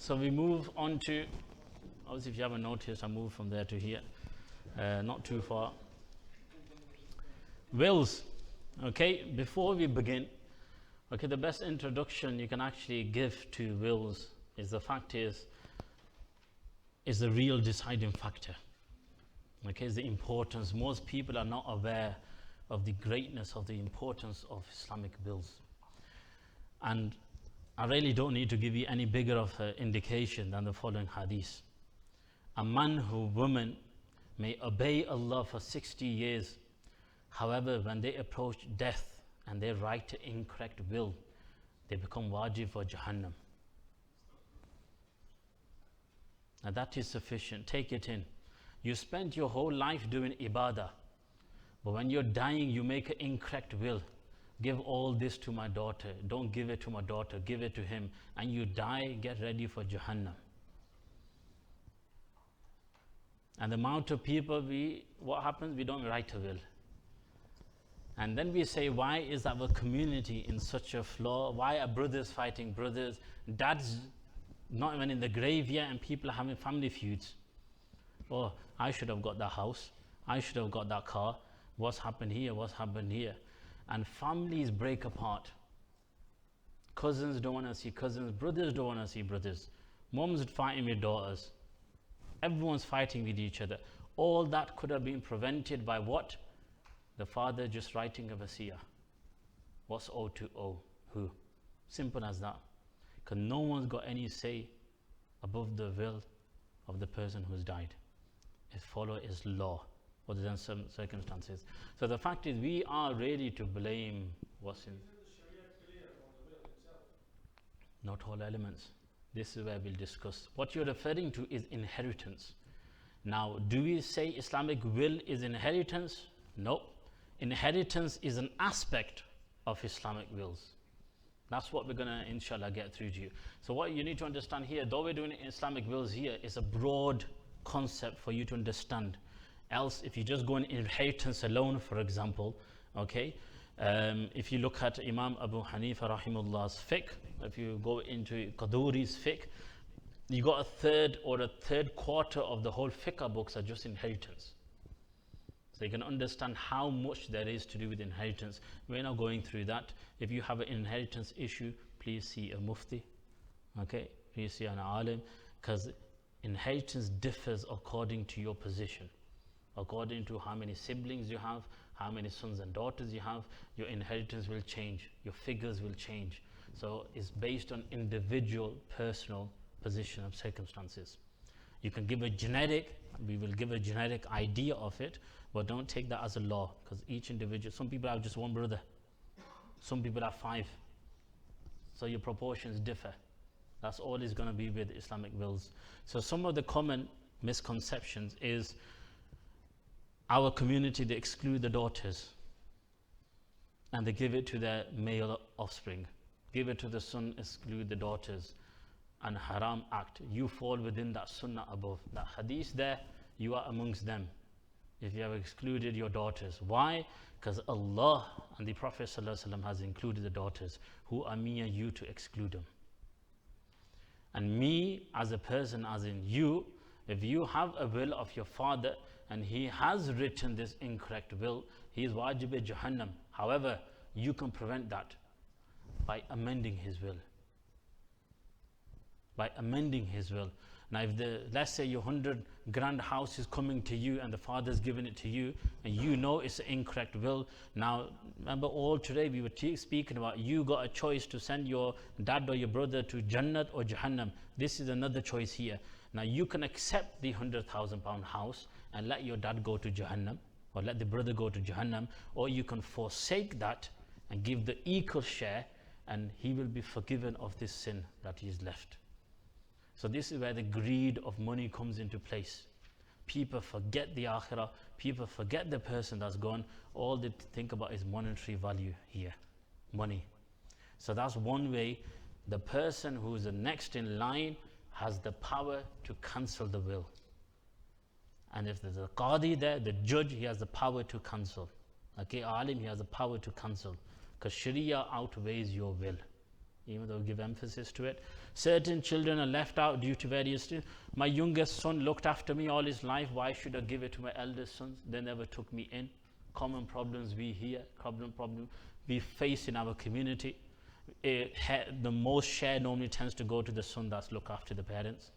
So we move on to, obviously if you haven't noticed, I moved from there to here, not too far. Wills. Okay, before we begin, okay, the best introduction you can actually give to wills is the fact is the real deciding factor. Okay, is the importance. Most people are not aware of the greatness of the importance of Islamic wills. And I really don't need to give you any bigger of an indication than the following hadith. A man or woman may obey Allah for 60 years. However, when they approach death and they write an incorrect will, they become wajib for Jahannam. Now that is sufficient. Take it in. You spent your whole life doing ibadah, but when you're dying, you make an incorrect will. Give all this to my daughter. Don't give it to my daughter. Give it to him. And you die, get ready for Jahannam. And the amount of people, what happens? We don't write a will. And then we say, why is our community in such a flaw? Why are brothers fighting brothers? Dads not even in the grave yet, and people are having family feuds. Oh, I should have got that house. I should have got that car. What's happened here? What's happened here? And families break apart. Cousins don't want to see cousins. Brothers don't want to see brothers. Moms fighting with daughters. Everyone's fighting with each other. All that could have been prevented by what? The father just writing a wasiyah. What's owed to owe? Who? Simple as that. Because no one's got any say above the will of the person who's died. It follow is law, other than some circumstances. So the fact is, we are ready to blame what's in. Not all elements. This is where we'll discuss. What you're referring to is inheritance. Now, do we say Islamic will is inheritance? No. Inheritance is an aspect of Islamic wills. That's what we're going to, inshallah, get through to you. So what you need to understand here, though we're doing Islamic wills here, is a broad concept for you to understand. Else, if you just go in inheritance alone, for example, okay, if you look at Imam Abu Hanifa rahimullah's fiqh, if you go into Qaduri's fiqh, you got a third quarter of the whole fiqh books are just inheritance. So you can understand how much there is to do with inheritance. We're not going through that. If you have an inheritance issue, please see a mufti. Okay, please see an alim, because inheritance differs according to your position. According to how many siblings you have, how many sons and daughters you have, your inheritance will change, your figures will change. So it's based on individual, personal position of circumstances. You can give a genetic, we will give a genetic idea of it, but don't take that as a law, because each individual, some people have just one brother, some people have 5. So your proportions differ. That's all is going to be with Islamic wills. So some of the common misconceptions is our community, they exclude the daughters and they give it to their male offspring. Give it to the son, exclude the daughters. And haram act. You fall within that sunnah above. That hadith there, you are amongst them. If you have excluded your daughters. Why? Because Allah and the Prophet ﷺ has included the daughters. Who are me and you to exclude them? And me as a person, as in you, if you have a will of your father and he has written this incorrect will, he is wajib Jahannam. However, you can prevent that by amending his will. By amending his will. Now if let's say your 100 grand house is coming to you and the father's given it to you and you know it's an incorrect will. Now remember, all today we were speaking about you got a choice to send your dad or your brother to Jannat or Jahannam. This is another choice here. Now you can accept the £100,000 house and let your dad go to Jahannam, or let the brother go to Jahannam, or you can forsake that and give the equal share, and he will be forgiven of this sin that he is left. So this is where the greed of money comes into place. People forget the akhirah, people forget the person that's gone. All they think about is monetary value here, money. So that's one way. The person who is the next in line has the power to cancel the will. And if there's a qadi there, the judge, he has the power to cancel. Okay, alim, he has the power to cancel. Because sharia outweighs your will. even though we give emphasis to it. Certain children are left out due to various things. My youngest son looked after me all his life. Why should I give it to my eldest sons? They never took me in. Common problems we hear, problem we face in our community. The most share normally tends to go to the son that's look after the parents.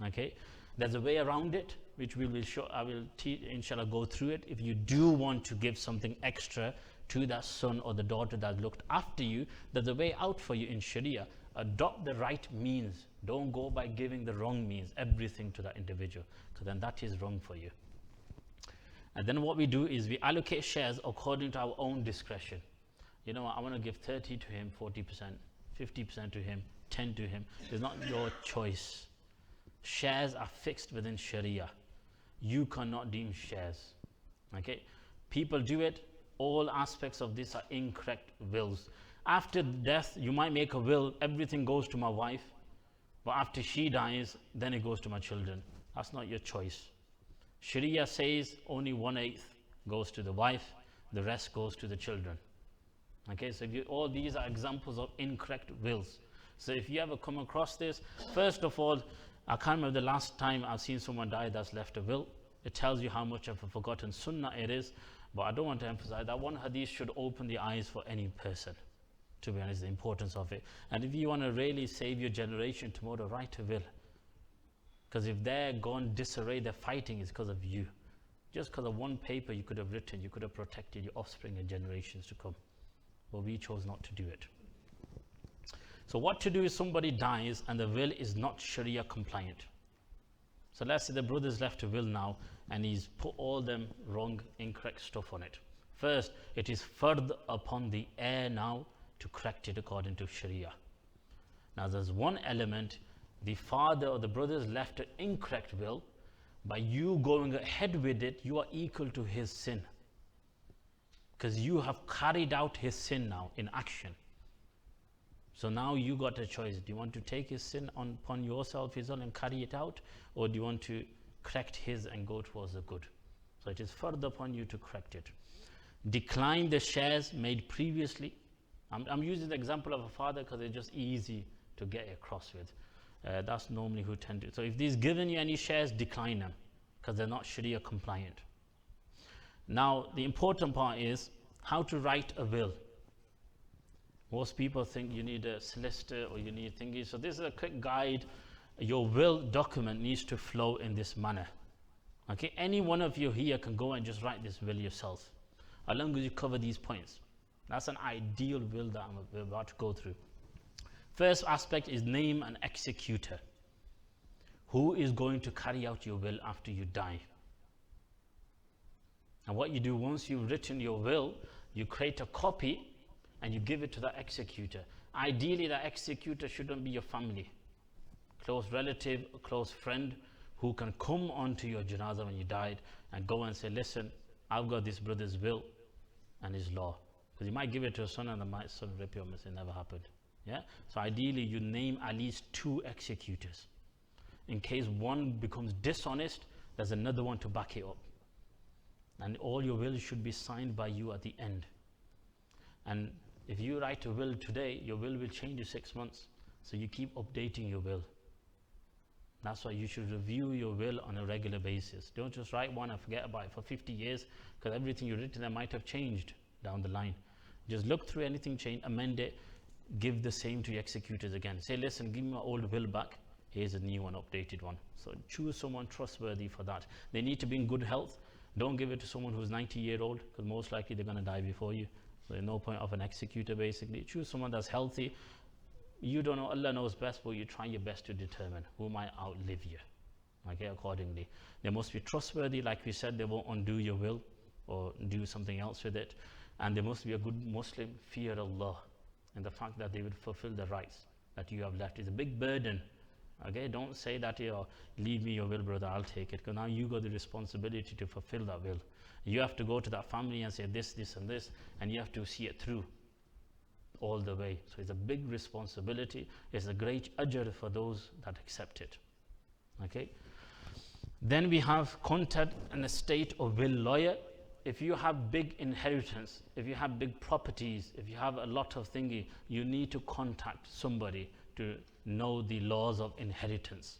Okay, there's a way around it, which we will show. I will inshallah go through it. If you do want to give something extra to that son or the daughter that looked after you, there's a way out for you in Sharia. Adopt the right means. Don't go by giving the wrong means, everything to that individual, because then that is wrong for you. And then what we do is we allocate shares according to our own discretion. You know, I want to give 30 to him, 40%, 50% to him, 10 to him. It's not your choice. Shares are fixed within Sharia. You cannot deem shares. Okay? People do it. All aspects of this are incorrect wills. After death, you might make a will, everything goes to my wife, but after she dies, then it goes to my children. That's not your choice. Sharia says only 1/8 goes to the wife, the rest goes to the children. Okay, so all these are examples of incorrect wills. So if you ever come across this, first of all, I can't remember the last time I've seen someone die that's left a will. It tells you how much of a forgotten sunnah it is, but I don't want to emphasize that one hadith should open the eyes for any person, to be honest, the importance of it. And if you want to really save your generation tomorrow, write a will. Because if they're gone disarray, they're fighting, it's because of you. Just because of one paper you could have written, you could have protected your offspring and generations to come. But we chose not to do it. So what to do if somebody dies and the will is not Sharia compliant? So let's say the brother's left a will now and he's put all them wrong, incorrect stuff on it. First, it is fard upon the heir now to correct it according to Sharia. Now there's one element, the father or the brother's left an incorrect will. By you going ahead with it, you are equal to his sin. Because you have carried out his sin now in action. So now you got a choice. Do you want to take his sin upon yourself, his own, and carry it out? Or do you want to correct his and go towards the good? So it is further upon you to correct it. Decline the shares made previously. I'm using the example of a father because it's just easy to get across with. That's normally who tend to. So if he's given you any shares, decline them because they're not Sharia compliant. Now, the important part is how to write a will. Most people think you need a solicitor or you need thingy. So this is a quick guide. Your will document needs to flow in this manner. Okay, any one of you here can go and just write this will yourself, as long as you cover these points. That's an ideal will that I'm about to go through. First aspect is name an executor. Who is going to carry out your will after you die? And what you do once you've written your will, you create a copy and you give it to the executor. Ideally, the executor shouldn't be your family, close relative, a close friend who can come onto your janazah when you died and go and say, listen, I've got this brother's will and his law. Because you might give it to a son and the son rip your mess. It never happened. Yeah? So ideally, you name at least 2 executors. In case one becomes dishonest, there's another one to back it up. And all your wills should be signed by you at the end. And if you write a will today, your will change in 6 months. So you keep updating your will. That's why you should review your will on a regular basis. Don't just write one and forget about it for 50 years, because everything you've written there might have changed down the line. Just look through anything changed, amend it, give the same to your executors again. Say, listen, give me my old will back. Here's a new one, updated one. So choose someone trustworthy for that. They need to be in good health. Don't give it to someone who's 90-year-old, because most likely they're going to die before you. So there's no point of an executor, basically. Choose someone that's healthy. You don't know, Allah knows best, but you try your best to determine who might outlive you. Okay, accordingly. They must be trustworthy, like we said, they won't undo your will or do something else with it. And they must be a good Muslim, fear Allah, and the fact that they will fulfill the rights that you have left is a big burden. Okay, don't say that, leave me your will, brother, I'll take it, because now you got the responsibility to fulfill that will. You have to go to that family and say this, this, and this, and you have to see it through all the way. So it's a big responsibility. It's a great ajr for those that accept it. Okay. Then we have contact an estate or will lawyer if you have big inheritance, if you have big properties, if you have a lot of thingy, you need to contact somebody to know the laws of inheritance.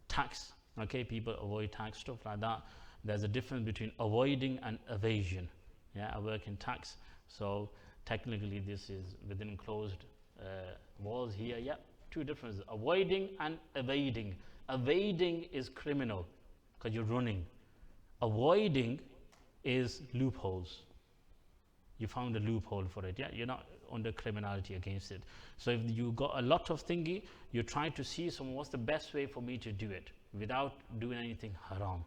Tax, okay, people avoid tax, stuff like that. There's a difference between avoiding and evasion. Yeah, I work in tax, so technically this is within closed walls here. Yeah, two differences: avoiding and evading. Evading is criminal because you're running. Avoiding is loopholes. You found a loophole for it. Yeah, you're not under criminality against it. So if you got a lot of thingy, you try to see what's the best way for me to do it without doing anything haram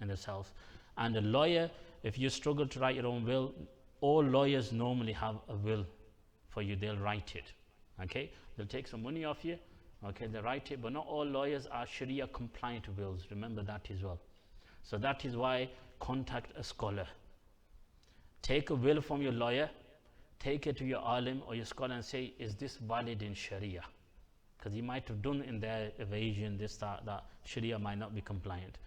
in itself. And a lawyer, if you struggle to write your own will, all lawyers normally have a will for you. They'll write it. Okay, they'll take some money off you. Okay, they write it, but not all lawyers are Sharia compliant wills. Remember that as well. So that is why contact a scholar. Take a will from your lawyer, take it to your alim or your scholar and say, is this valid in Sharia? Because he might have done in their evasion, this, that Sharia might not be compliant.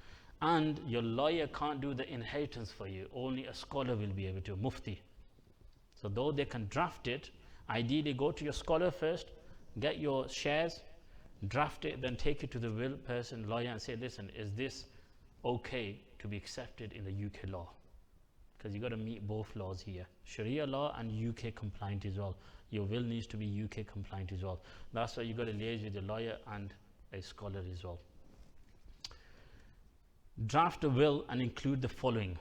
And your lawyer can't do the inheritance for you. Only a scholar will be able to, mufti. So though they can draft it, ideally go to your scholar first, get your shares, draft it, then take it to the will person, lawyer, and say, listen, is this okay to be accepted in the UK law? Because you got to meet both laws here, Sharia law and UK compliant as well. Your will needs to be UK compliant as well. That's why you got to liaise with your lawyer and a scholar as well. Draft a will and include the following.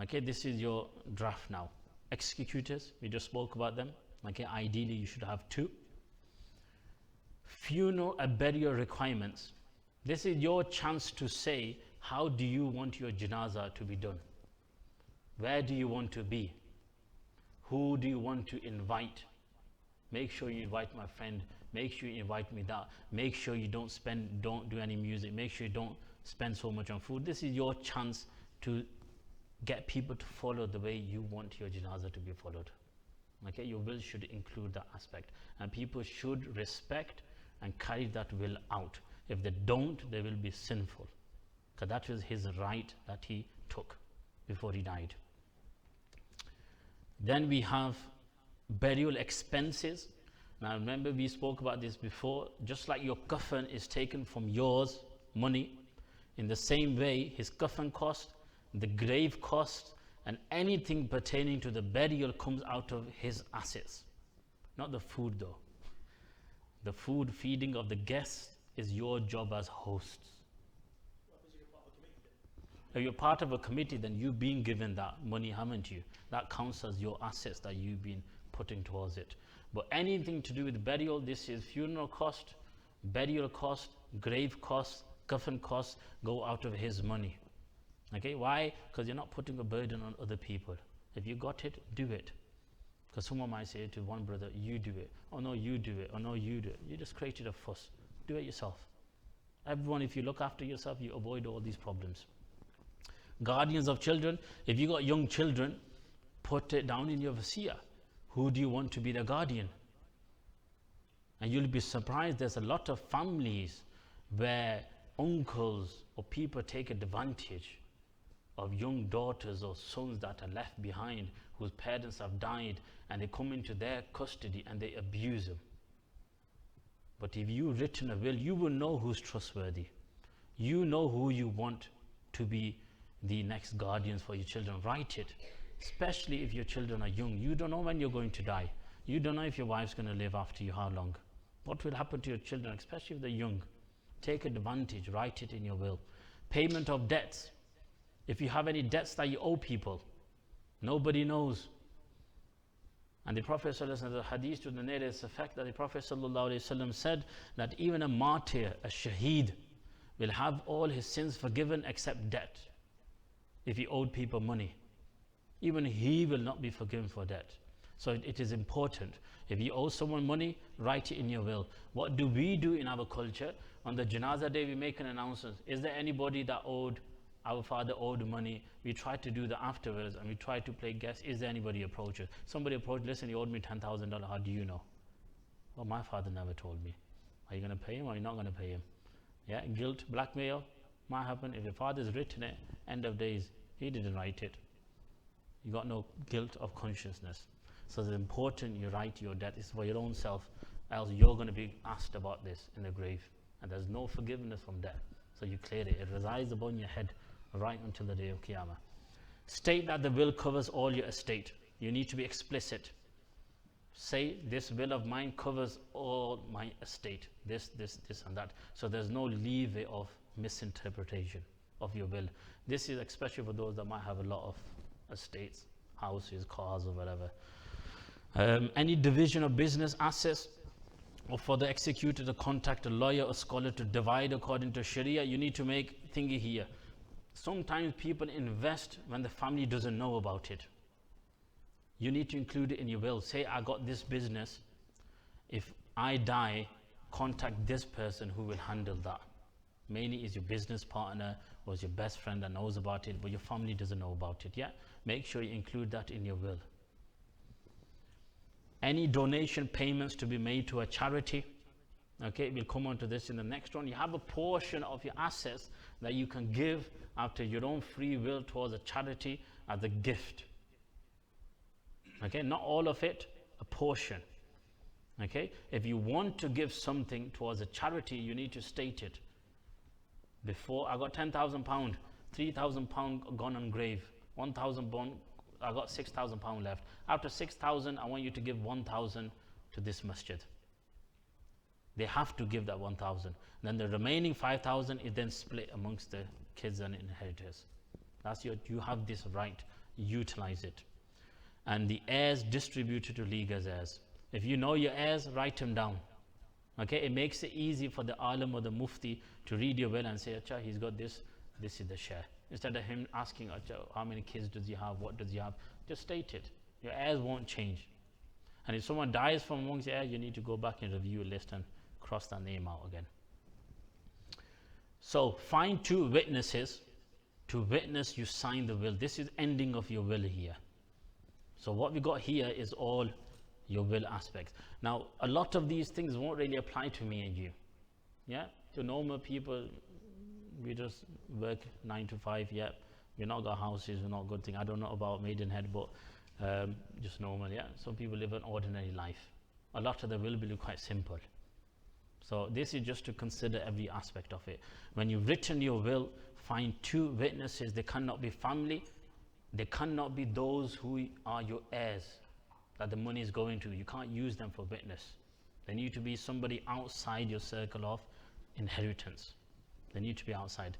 Okay, this is your draft now. Executors, we just spoke about them. Okay, ideally you should have 2. Funeral and burial requirements. This is your chance to say, how do you want your janazah to be done? Where do you want to be? Who do you want to invite? Make sure you invite my friend. Make sure you invite me that. Make sure you don't do any music. Make sure you don't spend so much on food. This is your chance to get people to follow the way you want your janazah to be followed. Okay, your will should include that aspect. And people should respect and carry that will out. If they don't, they will be sinful. Because that was his right that he took before he died. Then we have burial expenses. Now remember, we spoke about this before. Just like your coffin is taken from yours money, in the same way his coffin cost, the grave cost, and anything pertaining to the burial comes out of his assets. Not the food though. The food feeding of the guests is your job as hosts. If you're part of a committee, then you've been given that money, haven't you? That counts as your assets that you've been putting towards it. But anything to do with burial, this is funeral cost, burial cost, grave cost, coffin costs, go out of his money. Okay, why? Because you're not putting a burden on other people. If you got it, do it. Because someone might say to one brother, you do it. Oh no, you do it. Oh no, you do it. You just created a fuss. Do it yourself. Everyone, if you look after yourself, you avoid all these problems. Guardians of children, if you got young children, put it down in your wasiyah. Who do you want to be the guardian? And you'll be surprised, there's a lot of families where uncles or people take advantage of young daughters or sons that are left behind whose parents have died, and they come into their custody and they abuse them. But if you've written a will, you will know who's trustworthy. You know who you want to be the next guardians for your children. Write it, especially if your children are young. You don't know when you're going to die. You don't know if your wife's going to live after you, how long. What will happen to your children, especially if they're young? Take advantage, write it in your will. Payment of debts. If you have any debts that you owe people, nobody knows. And the Prophet ﷺ, the hadith to the narrates the fact that the Prophet ﷺ said that even a martyr, a shaheed, will have all his sins forgiven except debt. If he owed people money, even he will not be forgiven for debt. So it is important. If you owe someone money, write it in your will. What do we do in our culture? On the Janazah day, we make an announcement. Is there anybody that our father owed money? We try to do that afterwards, and we try to play guess. Is there anybody approaches? Somebody approached, listen, he owed me $10,000. How do you know? Well, my father never told me. Are you going to pay him or are you not going to pay him? Yeah, guilt, blackmail might happen. If your father's written it, end of days, he didn't write it. You got no guilt of consciousness. So it's important you write your debt. It's for your own self, else you're going to be asked about this in the grave. And there's no forgiveness from debt. So you clear it. It resides upon your head right until the day of Qiyamah. State that the will covers all your estate. You need to be explicit. Say, this will of mine covers all my estate. This and that. So there's no leeway of misinterpretation of your will. This is especially for those that might have a lot of estates, houses, cars or whatever. Any division of business assets, or for the executor to contact a lawyer or scholar to divide according to Sharia, you need to make thingy here. Sometimes people invest when the family doesn't know about it. You need to include it in your will. Say, I got this business. If I die, contact this person who will handle that. Mainly is your business partner or is your best friend that knows about it, but your family doesn't know about it. Yeah, make sure you include that in your will. Any donation payments to be made to a charity. Okay, we'll come on to this in the next one. You have a portion of your assets that you can give after your own free will towards a charity as a gift. Okay, not all of it, a portion. Okay, if you want to give something towards a charity, you need to state it. Before, I got £10,000, £3,000 gone on grave, £1,000, I got £6,000 left. After 6,000, I want you to give 1,000 to this masjid. They have to give that 1,000. Then the remaining 5,000 is then split amongst the kids and inheritors. You have this right, utilize it. And the heirs distributed to legal heirs. If you know your heirs, write them down. Okay, it makes it easy for the alim or the mufti to read your will and say, Acha, he's got this is the share. Instead of him asking, Acha, how many kids does he have, what does he have, just state it. Your heirs won't change. And if someone dies from amongst the heirs, you need to go back and review a list and cross that name out again. So find 2 witnesses to witness you sign the will. This is ending of your will here. So what we got here is all your will aspects. Now, a lot of these things won't really apply to me and you. Yeah, to normal people, we just work 9 to 5. Yeah, we're not got houses, we're not good thing. I don't know about Maidenhead, but just normal. Yeah, some people live an ordinary life. A lot of the will be quite simple. So this is just to consider every aspect of it. When you've written your will, find 2 witnesses. They cannot be family. They cannot be those who are your heirs that the money is going to. You can't use them for witness. They need to be somebody outside your circle of inheritance. They need to be outside.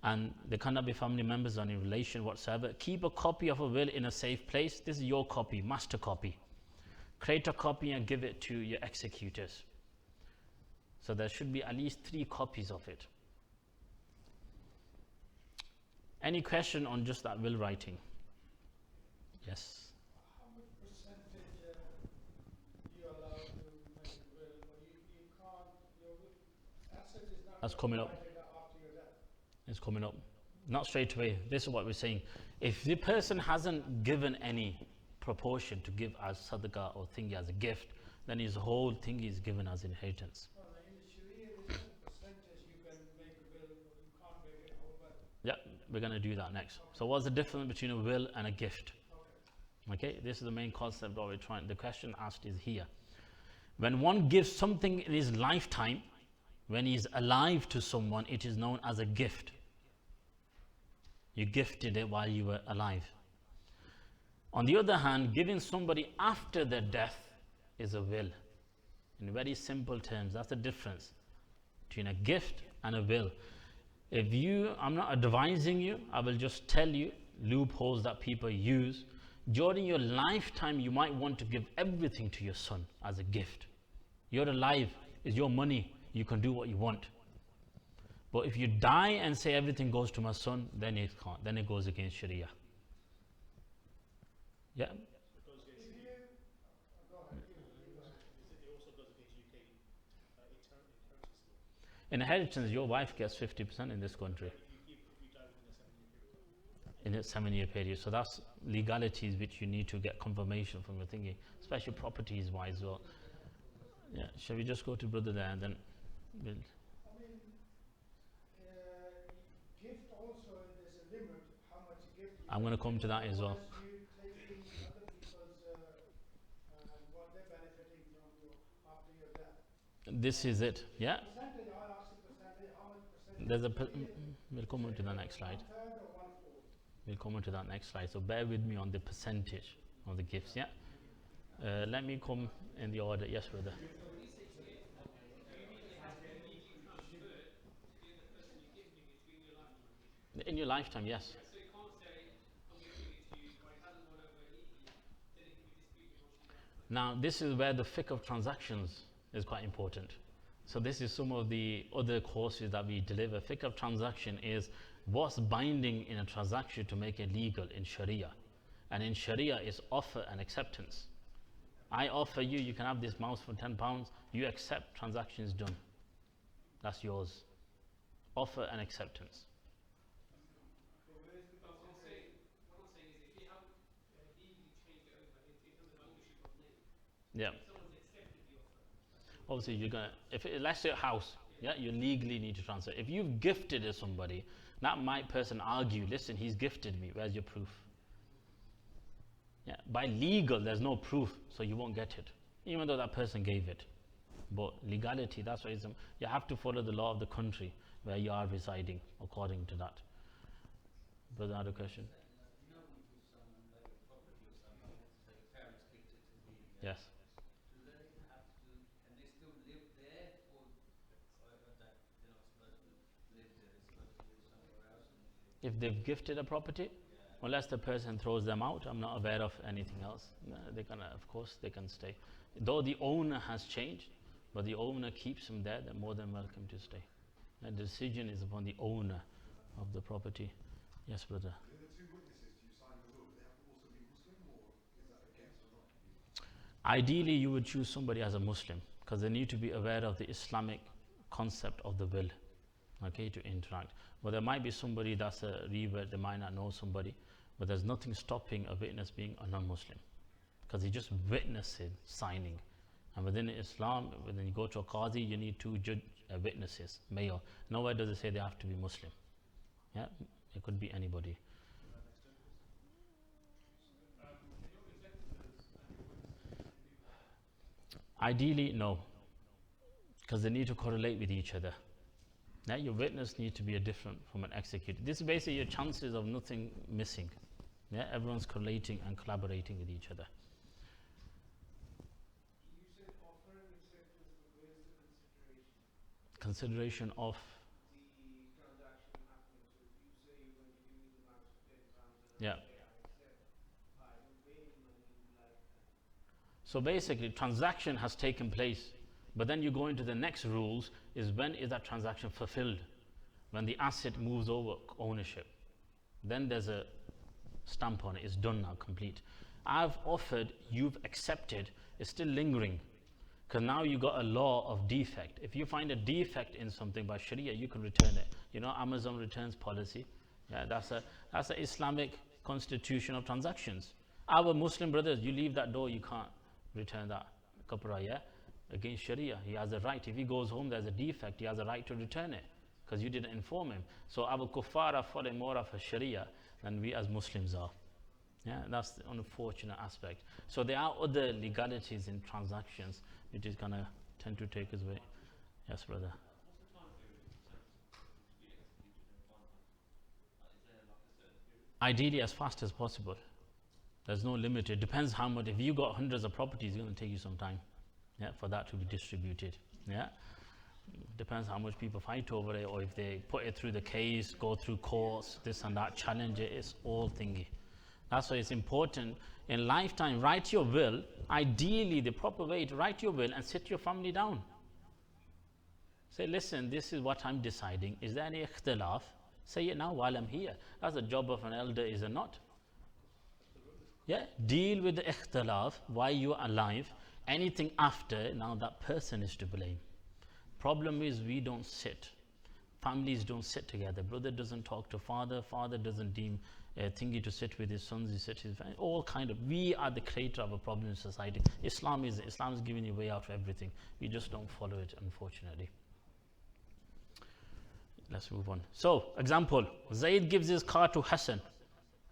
And they cannot be family members or any relation whatsoever. Keep a copy of a will in a safe place. This is your copy, master copy. Create a copy and give it to your executors. So there should be at least 3 copies of it. Any question on just that will writing? Yes. How much percentage you allowed to make a will, but you can't, your asset is not That's coming up. divided after your death? It's coming up. Not straight away. This is what we're saying. If the person hasn't given any proportion to give as sadaqah or thingy as a gift, then his whole thing is given as inheritance. Well, in the Sharia, there's a percentage you can make a will, but you can't make it whole will. Yeah, we're going to do that next. So what's the difference between a will and a gift? Okay, this is the main concept that we're trying. The question asked is here. When one gives something in his lifetime, when he's alive to someone, it is known as a gift. You gifted it while you were alive. On the other hand, giving somebody after their death is a will. In very simple terms, that's the difference between a gift and a will. I'm not advising you, I will just tell you loopholes that people use. During your lifetime, you might want to give everything to your son as a gift. You're alive, it's your money, you can do what you want. But if you die and say everything goes to my son, then it can't, then it goes against Sharia. Yeah? Inheritance, your wife gets 50% in this country. In a 7-year period. So that's legalities which you need to get confirmation from your thingy, especially properties wise as well. Yeah, shall we just go to brother there and then we'll. I mean, gift also, there's a limit how much gift you I'm going to come to that as well. Otherwise you take This is it. Yeah. Percentage, I asked the percentage, how much percentage? There's a. We'll come on to the next slide. 1/3 or 1/4? We'll come on to that next slide. So bear with me on the percentage of the gifts. Yeah. Let me come in the order. Yes, brother. In your lifetime, yes. Now, this is where the fiqh of transactions is quite important. So this is some of the other courses that we deliver. Fiqh of transaction is what's binding in a transaction to make it legal in Sharia. And in Sharia is offer and acceptance. I offer you, you can have this mouse for £10. You accept, transaction is done. That's yours. Offer and acceptance. Yeah. Obviously, you're gonna. If let's say a house, yeah, you legally need to transfer. If you've gifted it somebody, that might person argue. Listen, he's gifted me. Where's your proof? Yeah. By legal, there's no proof, so you won't get it, even though that person gave it. But legality, that's why you have to follow the law of the country where you are residing according to that. Brother, I had a question. Yes. If they've gifted a property, unless the person throws them out, I'm not aware of anything else. They can, of course, they can stay. Though the owner has changed, but the owner keeps them there, they're more than welcome to stay. The decision is upon the owner of the property. Yes, brother. The two witnesses to you signing the will, do they have to also be Muslim, or is that against or not? Ideally, you would choose somebody as a Muslim, because they need to be aware of the Islamic concept of the will, okay, to interact. But there might be somebody that's a revert, they might not know somebody, but there's nothing stopping a witness being a non-Muslim, because he just witnesses signing. And within Islam, when you go to a qazi, you need two witnesses, mayor. Nowhere does it say they have to be Muslim. Yeah, it could be anybody. Ideally, no, because they need to correlate with each other. Now, your witness needs to be different from an executor. This is basically your chances of nothing missing. Yeah, everyone's correlating and collaborating with each other. You said offer and acceptance, but where's the consideration? Consideration of. The transaction happening. So if you say you're going to give me the mouse for £10 and Yeah. I accept, I don't pay any money like that. So basically, transaction has taken place, but then you go into the next rules is when is that transaction fulfilled? When the asset moves over ownership. Then there's a stamp on it, it's done now, complete. I've offered, you've accepted, it's still lingering. Because now you got a law of defect. If you find a defect in something by Sharia, you can return it. You know, Amazon returns policy. Yeah, that's a Islamic constitution of transactions. Our Muslim brothers, you leave that door, you can't return that kapra, yeah? Against Sharia, he has a right. If he goes home, there's a defect, he has a right to return it, because you didn't inform him. So our kuffar are following more of a Sharia than we as Muslims are. Yeah, that's the unfortunate aspect. So there are other legalities in transactions which is going to tend to take us away. Yes, brother. Ideally, as fast as possible. There's no limit. It depends how much. If you got hundreds of properties, it's going to take you some time, yeah, for that to be distributed. Yeah, depends how much people fight over it, or if they put it through the case, go through courts, this and that, challenge it. It's all thingy. That's why it's important in lifetime. Write your will. Ideally, the proper way to write your will and sit your family down. Say, listen, this is what I'm deciding. Is there any ikhtilaf? Say it now while I'm here. That's the job of an elder, is it not? Yeah, deal with the ikhtilaf while you're alive. Anything after, now that person is to blame. Problem is, we don't sit. Families don't sit together. Brother doesn't talk to father. Father doesn't deem thingy to sit with his sons. He sits with his family. All kind of. We are the creator of a problem in society. Islam is giving you a way out of everything. We just don't follow it, unfortunately. Let's move on. So, example, Zayd gives his car to Hassan,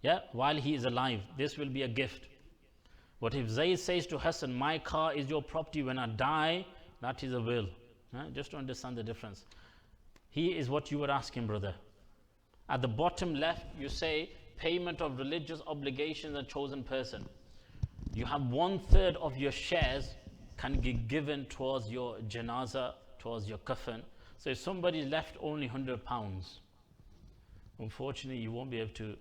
yeah, while he is alive. This will be a gift. But if Zayd says to Hassan, my car is your property, when I die, That is a will. Just to understand the difference. Here is what you were asking, brother. At the bottom left, you say payment of religious obligations and chosen person. You have 1/3 of your shares can be given towards your janazah, towards your coffin. So if somebody left only £100, unfortunately you won't be able to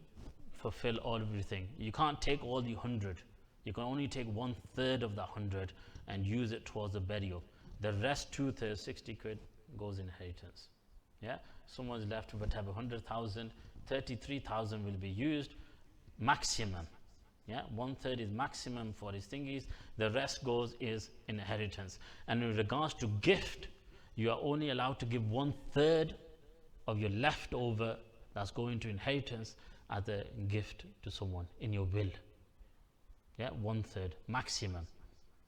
fulfill everything. You can't take all the 100. You can only take 1/3 of that 100 and use it towards the burial. The rest 2/3, 60 quid, goes in inheritance. Yeah, someone's left with whatever 100,000, 33,000 will be used maximum. Yeah, 1/3 is maximum for his thingies. The rest goes is inheritance. And in regards to gift, you are only allowed to give 1/3 of your leftover that's going to inheritance as a gift to someone in your will. Yeah, 1/3 maximum.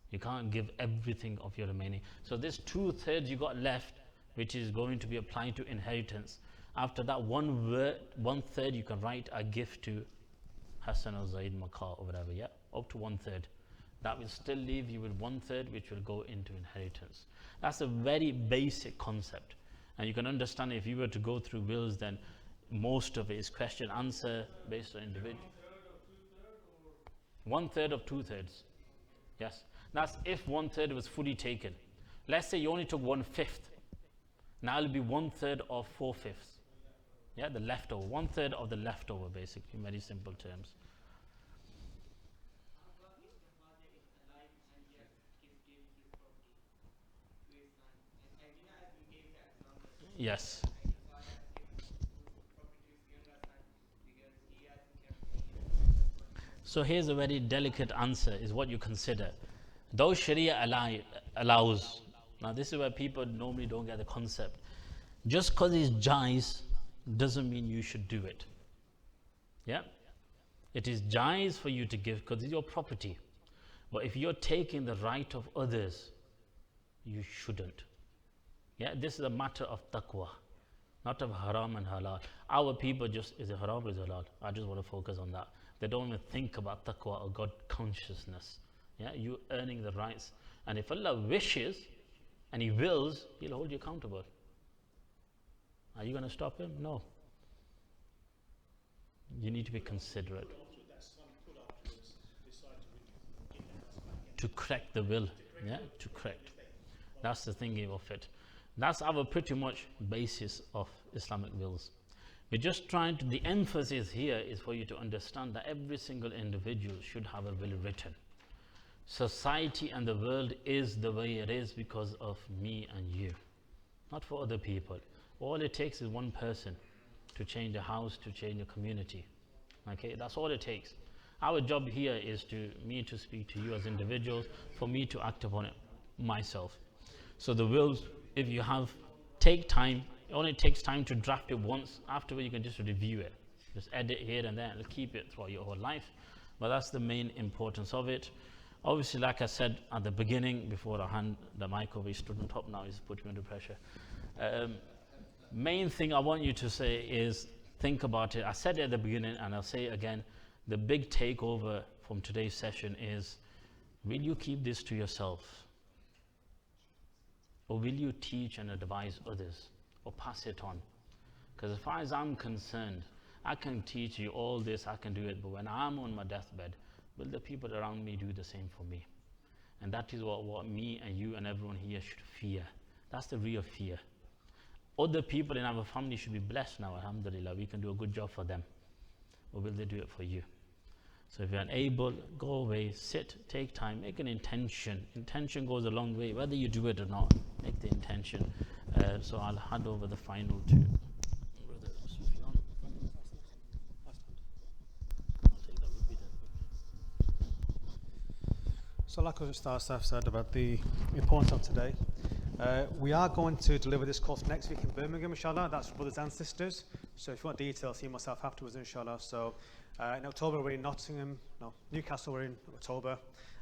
You can't give everything of your remaining. So this 2/3 you got left, which is going to be applied to inheritance. After that 1/3 you can write a gift to Hassan or Zaid Makar or whatever, yeah, up to 1/3. That will still leave you with 1/3 which will go into inheritance. That's a very basic concept. And you can understand if you were to go through wills, then most of it is question answer based on individual. 1/3 of 2/3. Yes. That's if 1/3 was fully taken. Let's say you only took 1/5. Now it'll be 1/3 of 4/5. Yeah, the leftover. 1/3 of the leftover, basically, in very simple terms. Yes. So here's a very delicate answer, is what you consider. Though Sharia allows, now this is where people normally don't get the concept. Just because it's jais doesn't mean you should do it. Yeah? It is jais for you to give because it's your property. But if you're taking the right of others, you shouldn't. Yeah, this is a matter of taqwa, not of haram and halal. Our people just, is it haram or is it halal? I just want to focus on that. They don't even think about taqwa or God consciousness. Yeah, you earning the rights. And if Allah wishes and He wills, He'll hold you accountable. Are you going to stop Him? No. You need to be considerate. To correct the will. Yeah, to correct. That's the thinking of it. That's our pretty much basis of Islamic wills. We're just trying to, the emphasis here is for you to understand that every single individual should have a will written. Society and the world is the way it is because of me and you, not for other people. All it takes is one person to change a house, to change a community. Okay, that's all it takes. Our job here is me to speak to you as individuals, for me to act upon it myself. So the wills, if you have, take time. It only takes time to draft it once. Afterward, you can just review it. Just edit here and there and keep it throughout your whole life. But that's the main importance of it. Obviously, like I said at the beginning, before I hand the mic over, he's stood on top now, he's put me under pressure. Main thing I want you to say is, think about it. I said it at the beginning and I'll say it again. The big takeover from today's session is, will you keep this to yourself? Or will you teach and advise others? Or pass it on? Because as far as I'm concerned, I can teach you all this, I can do it, but when I'm on my deathbed, will the people around me do the same for me? And that is what me and you and everyone here should fear. That's the real fear. Other people in our family should be blessed now, alhamdulillah, we can do a good job for them. Or will they do it for you? So if you're unable, go away, sit, take time, make an intention. Intention goes a long way, whether you do it or not, make the intention. So I'll hand over the final to Brother Sufyan. I'll take that with me then. So like Ustaz Saf said about the importance of today, we are going to deliver this course next week in Birmingham, inshallah. That's for brothers and sisters. So if you want details, see myself afterwards, inshallah. So in October we're in Newcastle we're in October.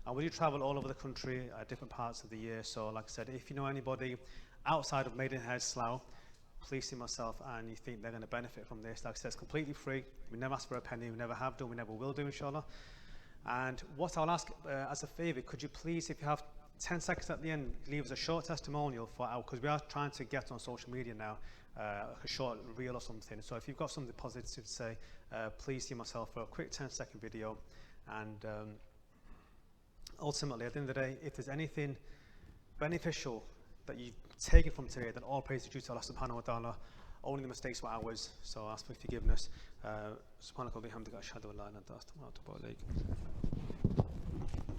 And we do travel all over the country at different parts of the year. So like I said, if you know anybody outside of Maidenhead, Slough, please see myself and you think they're going to benefit from this. Like I said, it's completely free. We never ask for a penny, we never have done, we never will do, inshallah. And what I'll ask as a favour, could you please, if you have 10 seconds at the end, leave us a short testimonial for our, because we are trying to get on social media now, a short reel or something. So if you've got something positive to say, please see myself for a quick 10-second video. And ultimately, at the end of the day, if there's anything beneficial that you've taken from today, then all praise is due to Allah subhanahu wa ta'ala. Only the mistakes were ours, so ask for forgiveness. Subhanaka wa bihamdika ashhadu an la ilaha illa anta astaghfiruka wa atubu ilayk.